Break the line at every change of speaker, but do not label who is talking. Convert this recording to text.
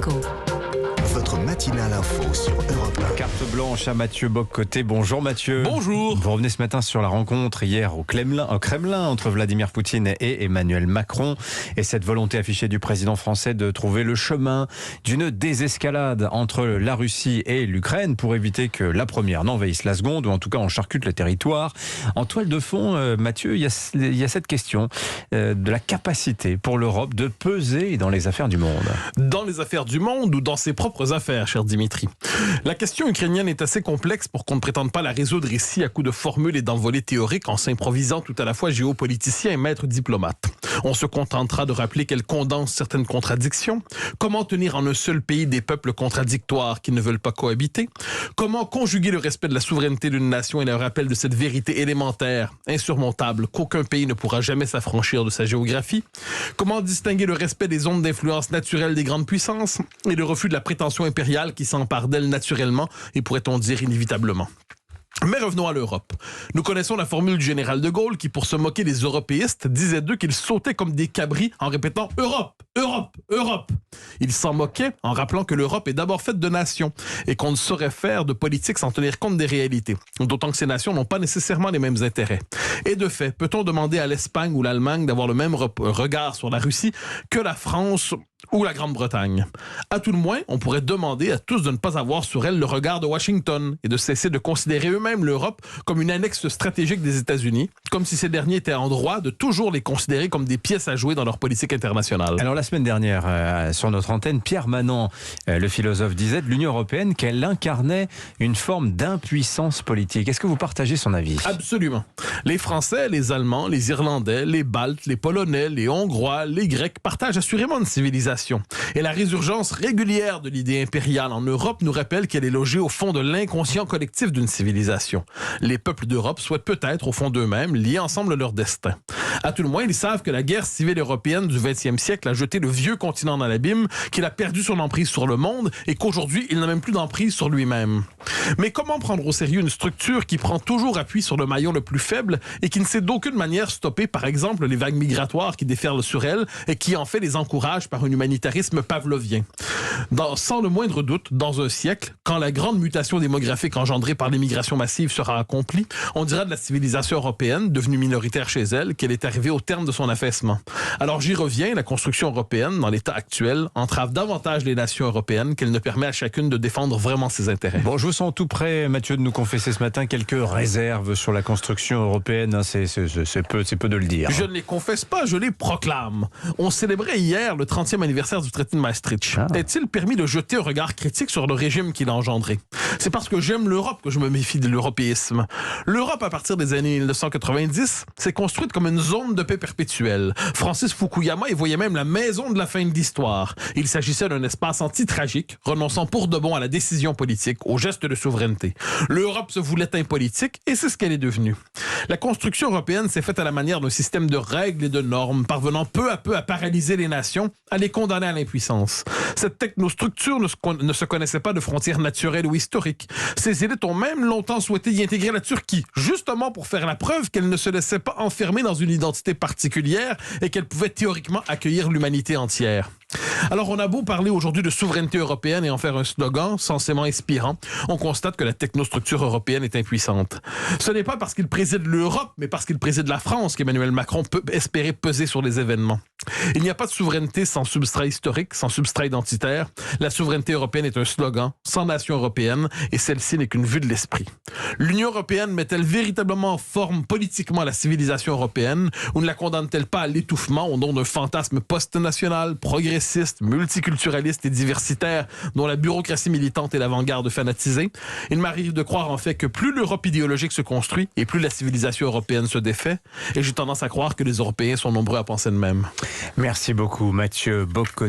Écho.
Votre matinale info sur Europe 1.
Carte blanche à Mathieu Bock-Côté. Bonjour Mathieu.
Bonjour.
Vous revenez ce matin sur la rencontre hier au Kremlin entre Vladimir Poutine et Emmanuel Macron et cette volonté affichée du président français de trouver le chemin d'une désescalade entre la Russie et l'Ukraine pour éviter que la première n'envahisse la seconde ou en tout cas en charcute le territoire. En toile de fond, Mathieu, il y a cette question de la capacité pour l'Europe de peser dans les affaires du monde.
Dans les affaires du monde ou dans ses propres affaires, cher Dimitri. La question ukrainienne est assez complexe pour qu'on ne prétende pas la résoudre ici à coups de formules et d'envolées théoriques en s'improvisant tout à la fois géopoliticien et maître diplomate. On se contentera de rappeler qu'elle condense certaines contradictions. Comment tenir en un seul pays des peuples contradictoires qui ne veulent pas cohabiter? Comment conjuguer le respect de la souveraineté d'une nation et le rappel de cette vérité élémentaire, insurmontable, qu'aucun pays ne pourra jamais s'affranchir de sa géographie? Comment distinguer le respect des zones d'influence naturelles des grandes puissances et le refus de la prétention impériale qui s'empare d'elle naturellement et pourrait-on dire inévitablement? Mais revenons à l'Europe. Nous connaissons la formule du général de Gaulle qui, pour se moquer des européistes, disait d'eux qu'ils sautaient comme des cabris en répétant « Europe, Europe, Europe ». Il s'en moquait en rappelant que l'Europe est d'abord faite de nations et qu'on ne saurait faire de politique sans tenir compte des réalités. D'autant que ces nations n'ont pas nécessairement les mêmes intérêts. Et de fait, peut-on demander à l'Espagne ou l'Allemagne d'avoir le même regard sur la Russie que la France ou la Grande-Bretagne? À tout le moins, on pourrait demander à tous de ne pas avoir sur elle le regard de Washington et de cesser de considérer eux-mêmes l'Europe comme une annexe stratégique des États-Unis, comme si ces derniers étaient en droit de toujours les considérer comme des pièces à jouer dans leur politique internationale.
Alors la semaine dernière, sur notre antenne, Pierre Manant, le philosophe, disait de l'Union européenne qu'elle incarnait une forme d'impuissance politique. Est-ce que vous partagez son avis?
Absolument. Les Français, les Allemands, les Irlandais, les Baltes, les Polonais, les Hongrois, les Grecs partagent assurément une civilisation. Et la résurgence régulière de l'idée impériale en Europe nous rappelle qu'elle est logée au fond de l'inconscient collectif d'une civilisation. Les peuples d'Europe souhaitent peut-être, au fond d'eux-mêmes, lier ensemble leur destin. À tout le moins, ils savent que la guerre civile européenne du XXe siècle a jeté le vieux continent dans l'abîme, qu'il a perdu son emprise sur le monde et qu'aujourd'hui, il n'a même plus d'emprise sur lui-même. Mais comment prendre au sérieux une structure qui prend toujours appui sur le maillon le plus faible et qui ne sait d'aucune manière stopper, par exemple, les vagues migratoires qui déferlent sur elle et qui, en fait, les encourage par un humanitarisme pavlovien? Sans le moindre doute, dans un siècle, quand la grande mutation démographique engendrée par l'immigration massive sera accomplie, on dira de la civilisation européenne, devenue minoritaire chez elle, qu'elle est arrivée au terme de son affaissement. Alors j'y reviens, la construction européenne, dans l'état actuel, entrave davantage les nations européennes qu'elle ne permet à chacune de défendre vraiment ses intérêts.
Bon, je vous sens tout prêt, Mathieu, de nous confesser ce matin quelques réserves sur la construction européenne. C'est peu de le dire.
Je ne les confesse pas, je les proclame. On célébrait hier le 30e anniversaire du traité de Maastricht. Est-il permis de jeter un regard critique sur le régime qu'il a engendré? C'est parce que j'aime l'Europe que je me méfie de l'européisme. L'Europe, à partir des années 1990, s'est construite comme une zone de paix perpétuelle. Francis Fukuyama y voyait même la maison de la fin de l'histoire. Il s'agissait d'un espace anti-tragique, renonçant pour de bon à la décision politique, au geste de souveraineté. L'Europe se voulait impolitique et c'est ce qu'elle est devenue. La construction européenne s'est faite à la manière d'un système de règles et de normes, parvenant peu à peu à paralyser les nations, à les condamner à l'impuissance. Cette technostructure ne se connaissait pas de frontières naturelles ou historiques. Ces élites ont même longtemps souhaité y intégrer la Turquie, justement pour faire la preuve qu'elle ne se laissait pas enfermer dans une identité particulière et qu'elle pouvait théoriquement accueillir l'humanité entière. Alors on a beau parler aujourd'hui de souveraineté européenne et en faire un slogan censément inspirant, on constate que la technostructure européenne est impuissante. Ce n'est pas parce qu'il préside l'Europe, mais parce qu'il préside la France qu'Emmanuel Macron peut espérer peser sur les événements. Il n'y a pas de souveraineté sans substrat historique, sans substrat identitaire. La souveraineté européenne est un slogan, sans nation européenne, et celle-ci n'est qu'une vue de l'esprit. L'Union européenne met-elle véritablement en forme politiquement la civilisation européenne, ou ne la condamne-t-elle pas à l'étouffement au nom d'un fantasme post-national, progressiste, multiculturaliste et diversitaire dont la bureaucratie militante est l'avant-garde fanatisée? Il m'arrive de croire en fait que plus l'Europe idéologique se construit et plus la civilisation européenne se défait, et j'ai tendance à croire que les Européens sont nombreux à penser de même.
Merci beaucoup, Mathieu Bock-Côté.